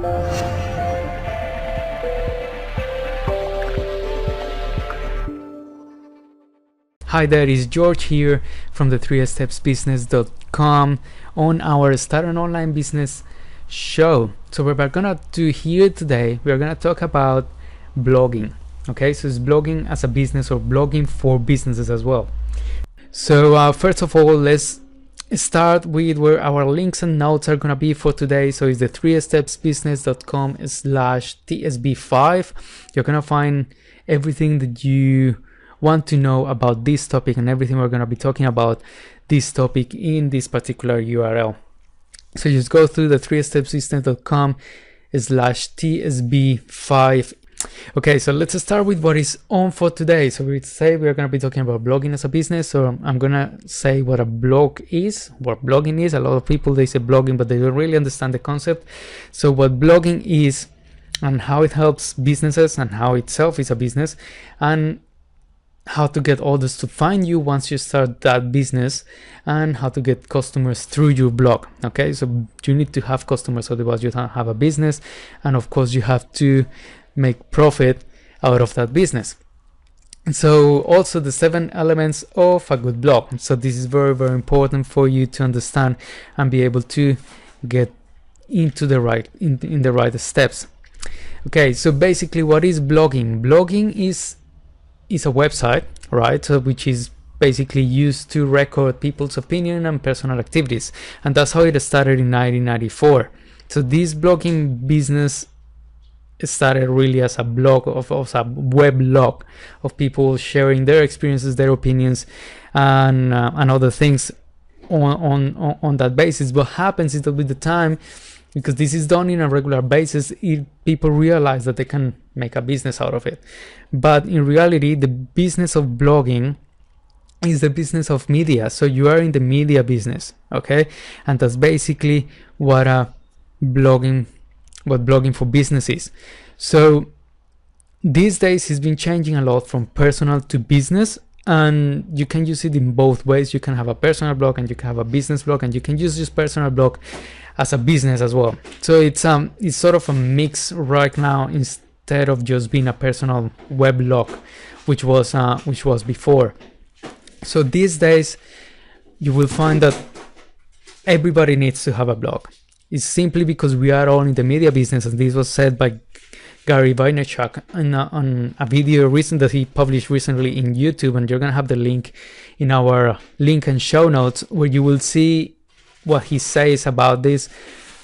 Hi there, it's George here from the 3stepsbusiness.com on our Start an Online Business show. So what we're gonna do here today, we're gonna talk about blogging. Okay, so it's blogging as a business or blogging for businesses as well. So first of all, let's start with where our links and notes are gonna be for today. So it's the 3stepsbusiness.com/tsb5. You're gonna find everything that you want to know about this topic and everything we're going to be talking about this topic in this particular URL. So just go through the 3stepsbusiness.com/tsb5. Okay, so let's start with what is on for today. So we say we're going to be talking about blogging as a business. So I'm going to say what a blog is, what blogging is. A lot of people, they say blogging, but they don't really understand the concept. So what blogging is and how it helps businesses and how itself is a business, and how to get others to find you once you start that business, and how to get customers through your blog. Okay, so you need to have customers, otherwise you don't have a business, and of course you have to make profit out of that business. And so also the 7 elements of a good blog. So this is very, very important for you to understand and be able to get into the right in the right steps. Okay, so basically what is blogging? Blogging is a website, right? So which is basically used to record people's opinion and personal activities, and that's how it started in 1994. So this blogging business started really as a blog of a web blog of people sharing their experiences, their opinions, and other things on that basis. What happens is that with the time, because this is done in a regular basis, people realize that they can make a business out of it. But in reality, the business of blogging is the business of media. So you are in the media business, okay? And that's basically what blogging for business is. So these days it's been changing a lot from personal to business, and you can use it in both ways. You can have a personal blog and you can have a business blog, and you can use this personal blog as a business as well. So it's sort of a mix right now, instead of just being a personal web blog, which was before. So these days you will find that everybody needs to have a blog. It's simply because we are all in the media business, and this was said by Gary Vaynerchuk on a video that he published recently in YouTube, and you're gonna have the link in our link and show notes, where you will see what he says about this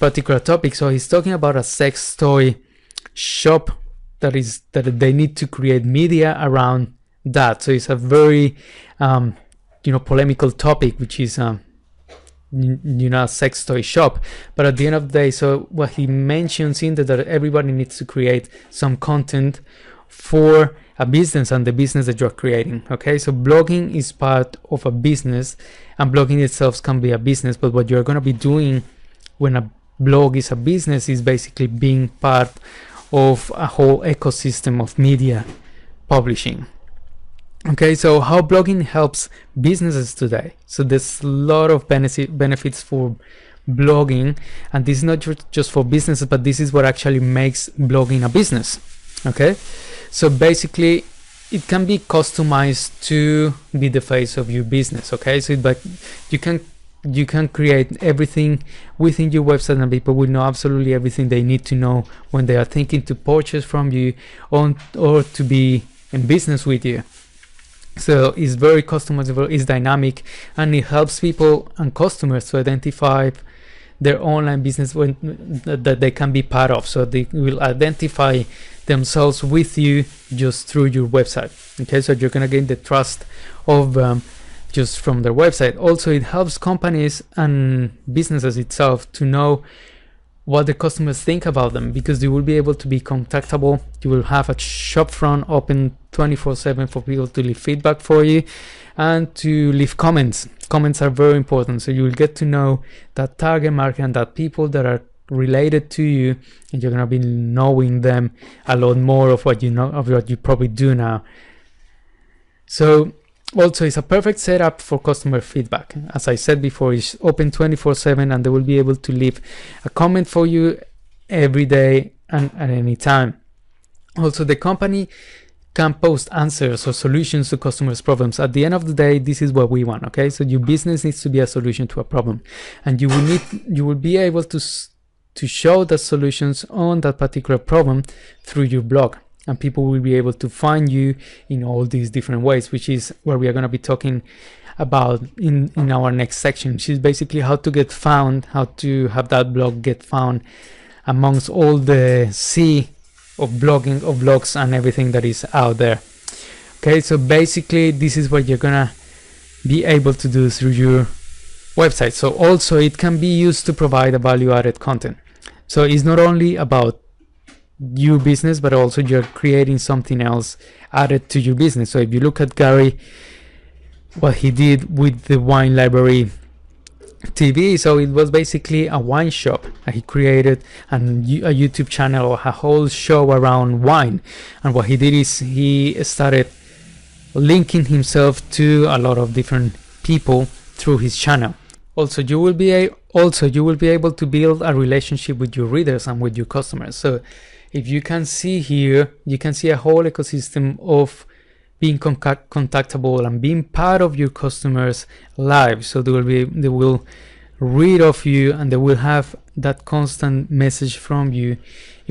particular topic. So he's talking about a sex toy shop that they need to create media around that. So it's a very polemical topic, which is a sex toy shop. But at the end of the day, so what he mentions in that everybody needs to create some content for a business and the business that you're creating. Okay, so blogging is part of a business, and blogging itself can be a business, but what you're going to be doing when a blog is a business is basically being part of a whole ecosystem of media publishing. Okay, so how blogging helps businesses today. So there's a lot of benefits for blogging, and this is not just for businesses, but this is what actually makes blogging a business. Okay, so basically it can be customized to be the face of your business. Okay, so but you can create everything within your website, and people will know absolutely everything they need to know when they are thinking to purchase from you or to be in business with you. So it's very customizable, it's dynamic, and it helps people and customers to identify their online business that they can be part of. So they will identify themselves with you just through your website. Okay, so you're gonna gain the trust of just from their website. Also, it helps companies and businesses itself to know what the customers think about them, because you will be able to be contactable. You will have a shop front open 24/7 for people to leave feedback for you and to leave comments. Comments are very important, so you will get to know that target market and that people that are related to you, and you're going to be knowing them a lot more of what you know, of what you probably do now. So also, it's a perfect setup for customer feedback. As I said before, it's open 24/7, and they will be able to leave a comment for you every day and at any time. Also, the company can post answers or solutions to customers' problems. At the end of the day, this is what we want. Okay, so your business needs to be a solution to a problem, and you will be able to show the solutions on that particular problem through your blog, and people will be able to find you in all these different ways, which is where we are going to be talking about in our next section, which is basically how to get found, how to have that blog get found amongst all the sea of blogs and everything that is out there. Okay, so basically this is what you're gonna be able to do through your website. So also it can be used to provide a value-added content. So it's not only about your business, but also you're creating something else added to your business. So if you look at Gary, what he did with the wine library TV, so it was basically a wine shop. He created a YouTube channel, a whole show around wine, and what he did is he started linking himself to a lot of different people through his channel. Also, you will be able to build a relationship with your readers and with your customers. So if you can see here, you can see a whole ecosystem of being contactable and being part of your customers' lives. So they will read of you, and they will have that constant message from you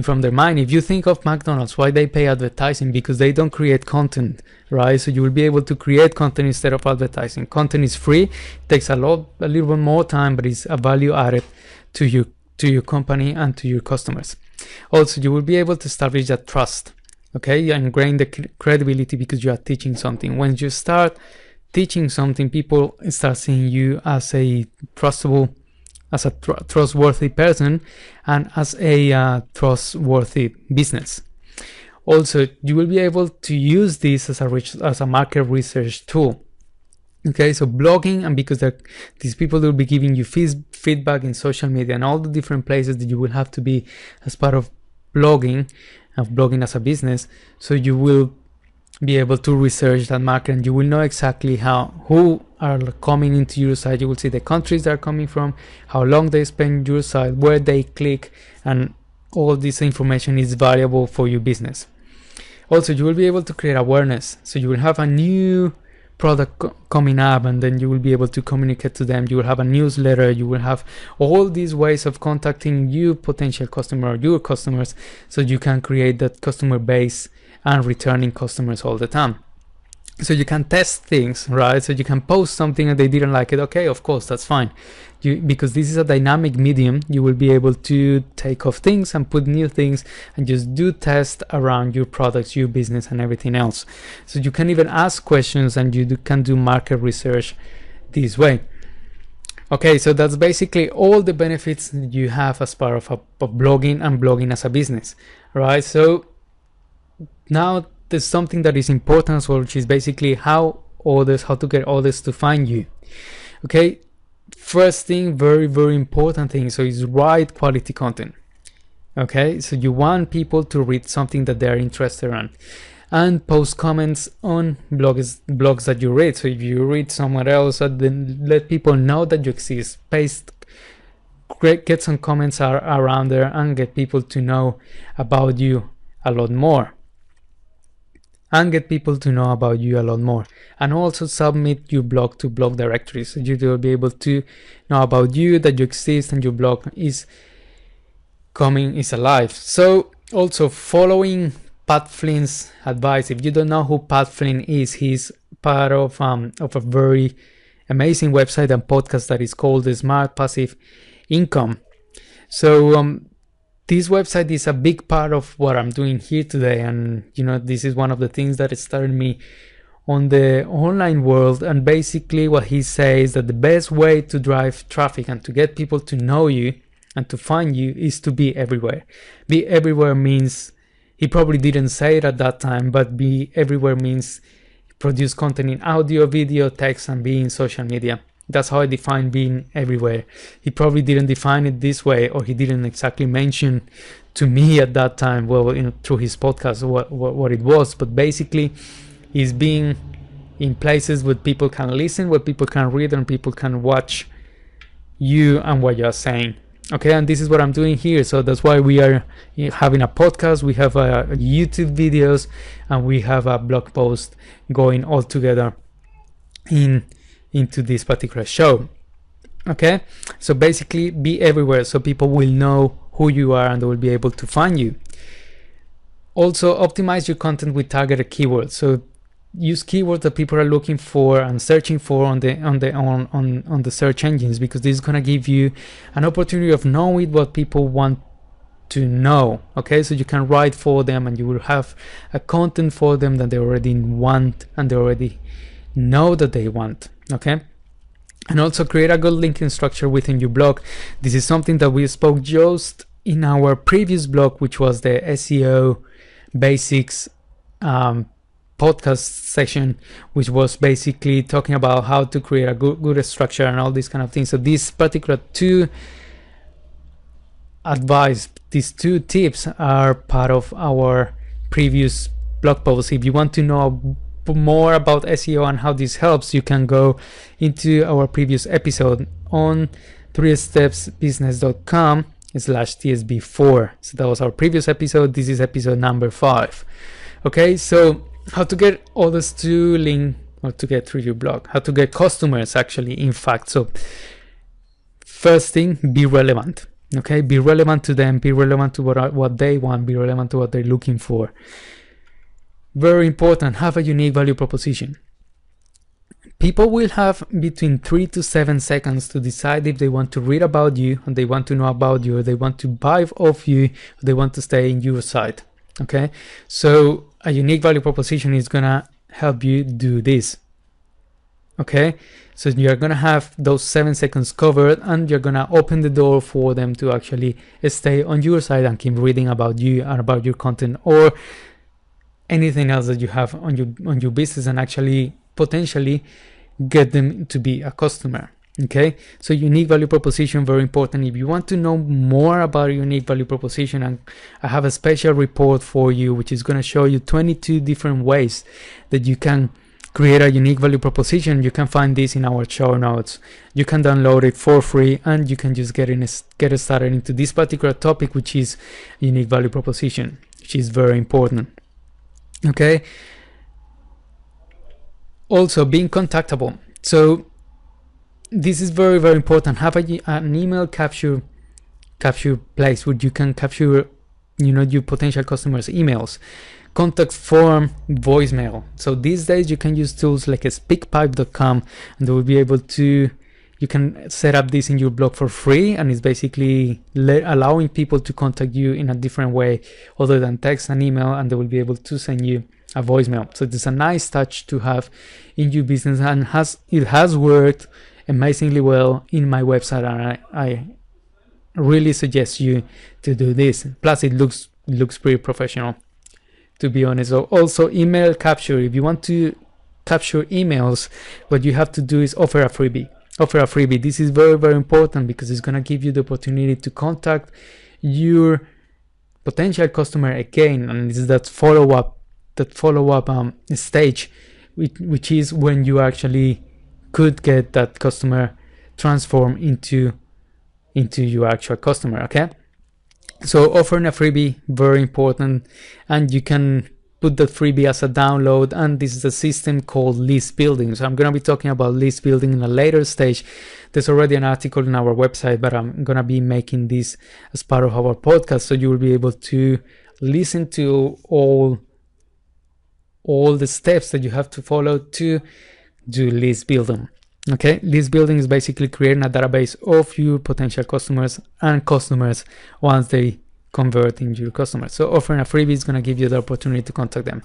from their mind. If you think of McDonald's, why they pay advertising? Because they don't create content, right? So you will be able to create content instead of advertising. Content is free, it takes a little bit more time, but it's a value added to your company and to your customers. Also, you will be able to establish that trust. Okay, and gain the credibility because you are teaching something. When you start teaching something, people start seeing you as a trustworthy person and as a trustworthy business. Also, you will be able to use this as a market research tool. Okay, so blogging, and because these people will be giving you feedback in social media and all the different places that you will have to be as part of blogging as a business, so you will be able to research that market, and you will know exactly who are coming into your site. You will see the countries they're coming from, how long they spend your site, where they click, and all this information is valuable for your business. Also, you will be able to create awareness. So you will have a new product coming up, and then you will be able to communicate to them. You will have a newsletter. You will have all these ways of contacting your potential customer or your customers, so you can create that customer base and returning customers all the time. So you can test things, right? So you can post something and they didn't like it. Okay, of course, that's fine. Because this is a dynamic medium, you will be able to take off things and put new things and just do tests around your products, your business, and everything else. So you can even ask questions, and you can do market research this way. Okay, so that's basically all the benefits that you have as part of blogging and blogging as a business, right? So now there's something that is important as well, which is basically how to get others to find you. Okay, first thing, very, very important thing, so is write quality content. Okay, so you want people to read something that they're interested in, and post comments on blogs that you read. So if you read somewhere else, then let people know that you exist. Get some comments around there and get people to know about you a lot more. And also submit your blog to blog directories, so you will be able to know about you, that you exist, and your blog is alive. So also following Pat Flynn's advice. If you don't know who Pat Flynn is, he's part of a very amazing website and podcast that is called the Smart Passive Income. So this website is a big part of what I'm doing here today, and this is one of the things that started me on the online world. And basically what he says that the best way to drive traffic and to get people to know you and to find you is to be everywhere. Be everywhere means, he probably didn't say it at that time, but be everywhere means produce content in audio, video, text, and be in social media. That's how I define being everywhere. He probably didn't define it this way, or he didn't exactly mention to me at that time, through his podcast, what it was. But basically, is being in places where people can listen, where people can read, and people can watch you and what you're saying. Okay, and this is what I'm doing here. So that's why we are having a podcast, we have YouTube videos, and we have a blog post going all together into this particular show. Okay, so basically be everywhere so people will know who you are and they will be able to find you. Also optimize your content with targeted keywords. So use keywords that people are looking for and searching for on the search engines, because this is going to give you an opportunity of knowing what people want to know. Okay, so you can write for them and you will have a content for them that they already want and they already know that they want. Okay, and also create a good linking structure within your blog. This is something that we spoke just in our previous blog, which was the SEO basics podcast section, which was basically talking about how to create a good structure and all these kind of things. So these particular two tips are part of our previous blog post. If you want to know more about SEO and how this helps, you can go into our previous episode on 3stepsbusiness.com/tsb4. So that was our previous episode. This is episode number 5. Okay, so how to get others to link or to get through your blog, how to get customers actually, in fact. So first thing, be relevant. Okay, be relevant to them, be relevant to what they want, be relevant to what they're looking for. Very important, have a unique value proposition. People will have between 3 to 7 seconds to decide if they want to read about you, and they want to know about you, or they want to buy off you, or they want to stay in your site. Okay, so a unique value proposition is gonna help you do this. Okay, so you're gonna have those 7 seconds covered, and you're gonna open the door for them to actually stay on your site and keep reading about you and about your content or anything else that you have on your business, and actually potentially get them to be a customer. Okay, so unique value proposition, very important. If you want to know more about unique value proposition, and I have a special report for you which is going to show you 22 different ways that you can create a unique value proposition. You can find this in our show notes. You can download it for free and you can just get started into this particular topic, which is unique value proposition, which is very important. Okay, also being contactable. So this is very, very important. Have an email capture place where you can capture, your potential customers' emails. Contact form, voicemail. So these days you can use tools like speakpipe.com, and they will be able to, you can set up this in your blog for free, and it's basically allowing people to contact you in a different way other than text and email, and they will be able to send you a voicemail. So it's a nice touch to have in your business, and it has worked amazingly well in my website, and I really suggest you to do this. Plus it looks pretty professional, to be honest. So also email capture. If you want to capture emails, what you have to do is offer a freebie. This is very, very important because it's going to give you the opportunity to contact your potential customer again, and this is that follow-up stage, which is when you actually could get that customer transformed into your actual customer. Okay, so offering a freebie, very important, and you can put that freebie as a download, and this is a system called list building. So I'm going to be talking about list building in a later stage. There's already an article on our website, but I'm going to be making this as part of our podcast, so you will be able to listen to all the steps that you have to follow to do list building. Okay, list building is basically creating a database of your potential customers and customers once they convert into your customers. So offering a freebie is going to give you the opportunity to contact them.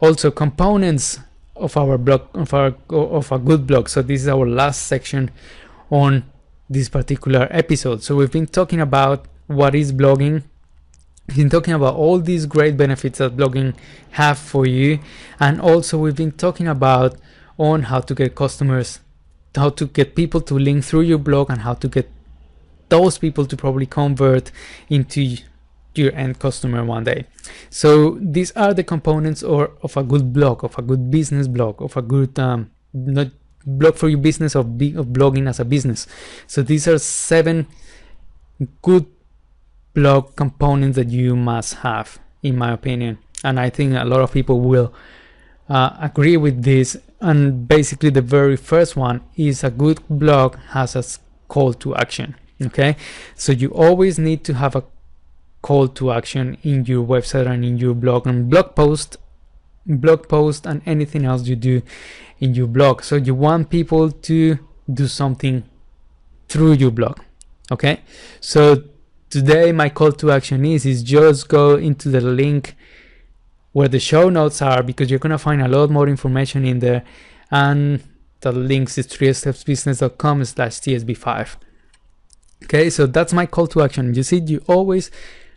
Also, components of our blog, of a good blog. So this is our last section on this particular episode. So we've been talking about what is blogging. We've been talking about all these great benefits that blogging have for you, and also we've been talking about on how to get customers, how to get people to link through your blog, and how to get those people to probably convert into your end customer one day. So these are the components of a good blog, of a good business blog, of a good not blog for your business, of blogging as a business. So these are 7 good blog components that you must have, in my opinion. And I think a lot of people will agree with this. And basically the very first one is a good blog has a call to action. Okay, so you always need to have a call to action in your website and in your blog and blog post and anything else you do in your blog. So you want people to do something through your blog. Okay, so today my call to action is just go into the link where the show notes are, because you're gonna find a lot more information in there, and the links is 3stepsbusiness.com/tsb5. Okay, so that's my call to action. You see, you always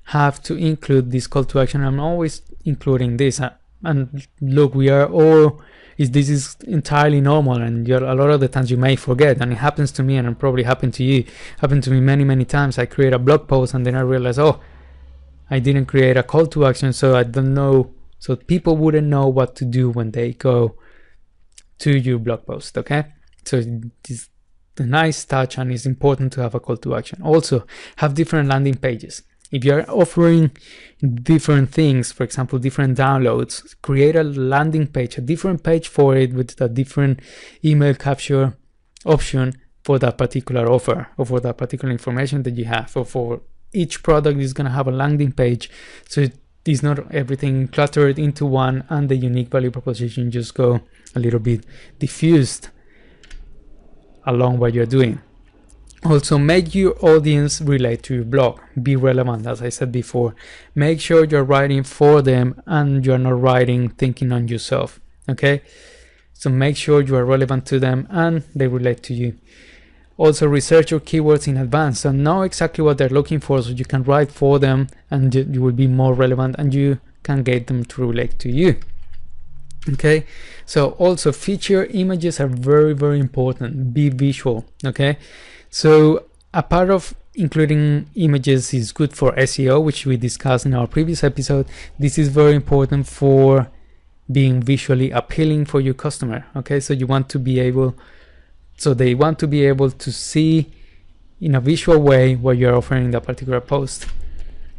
have to include this call to action. I'm always including this, and look, we are all this is entirely normal, and a lot of the times you may forget, and it happens to me, and it probably happened to you, happened to me many times. I create a blog post and then I realize, oh, I didn't create a call to action, so I don't know, so people wouldn't know what to do when they go to your blog post. Okay, so this a nice touch, and it's important to have a call to action. Also, have different landing pages. If you're offering different things, for example, different downloads, create a landing page, a different page for it with a different email capture option for that particular offer, or for that particular information that you have, or for each product is going to have a landing page. So it is not everything cluttered into one, and the unique value proposition just go a little bit diffused along what you're doing. Also, make your audience relate to your blog, be relevant, as I said before. Make sure you're writing for them and you're not writing thinking on yourself. Okay, so make sure you are relevant to them and they relate to you. Also, research your keywords in advance, so know exactly what they're looking for, so you can write for them and you will be more relevant and you can get them to relate to you. Okay, so also feature images are very important. Be visual. Okay, so a part of including images is good for SEO, which we discussed in our previous episode. This is very important for being visually appealing for your customer. Okay, so you want to be able, so they want to be able to see in a visual way what you're offering in that particular post.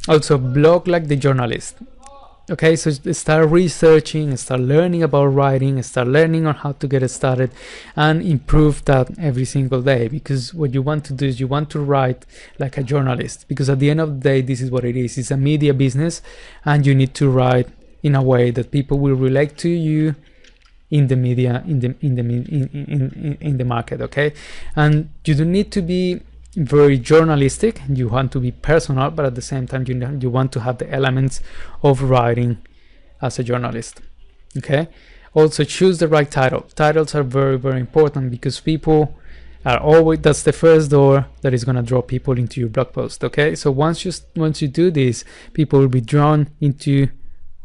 Also, blog like the journalist. Okay, so start researching, start learning about writing, start learning on how to get it started and improve that every single day, because what you want to do is you want to write like a journalist, because at the end of the day, this is what it is. It's a media business and you need to write in a way that people will relate to you in the media, in the market. Okay, and you don't need to be very journalistic, you want to be personal, but at the same time you want to have the elements of writing as a journalist. Okay, also choose the right title. Titles are very important, because people are always, that's the first door that is going to draw people into your blog post. Okay, so once you do this, people will be drawn into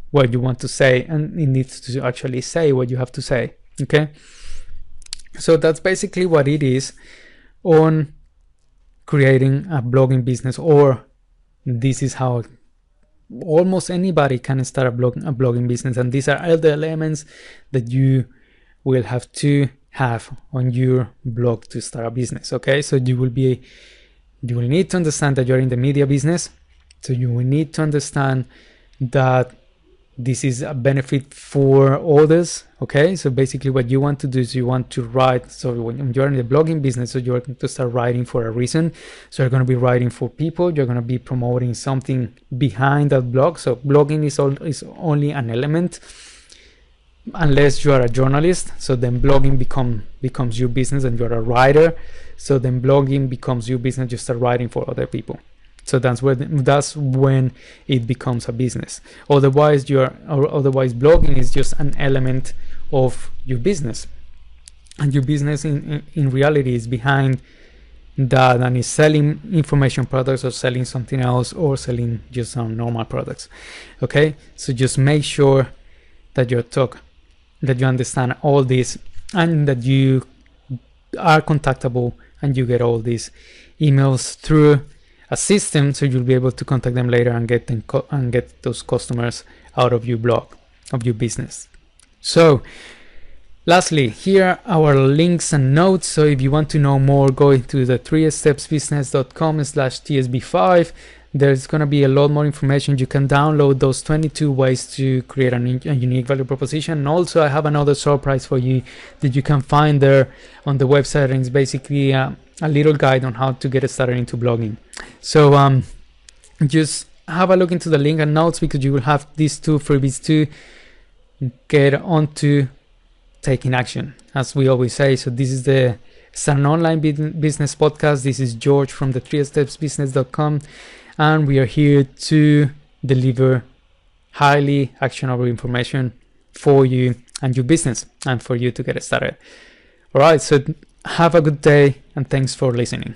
what you want to say, and it needs to actually say what you have to say. Okay, so that's basically what it is on creating a blogging business, or this is how almost anybody can start a blogging business, and these are all the elements that you will have to have on your blog to start a business. Okay, so you will need to understand that you're in the media business, so you will need to understand that this is a benefit for others. Okay, so basically what you want to do is you want to write, so when you're in the blogging business, so you're going to start writing for a reason. So you're going to be writing for people, you're going to be promoting something behind that blog. So blogging is only an element, unless you are a journalist, so then blogging becomes your business, and you're a writer, so then blogging becomes your business, you start writing for other people. So that's when it becomes a business. Otherwise blogging is just an element of your business, and your business in reality is behind that, and is selling information products, or selling something else, or selling just some normal products. Okay, so just make sure that you understand all this, and that you are contactable, and you get all these emails through a system, so you'll be able to contact them later and get those customers out of your blog, of your business. So Lastly, here are our links and notes. So if you want to know more, go to the 3stepsbusiness.com/tsb5. There's going to be a lot more information. You can download those 22 ways to create a unique value proposition. And also, I have another surprise for you that you can find there on the website. And it's basically a little guide on how to get started into blogging. So just have a look into the link and notes, because you will have these two freebies to get onto taking action, as we always say. So this is it's an online business podcast. This is George from the 3stepsbusiness.com, and we are here to deliver highly actionable information for you and your business, and for you to get started. All right, so have a good day, and thanks for listening.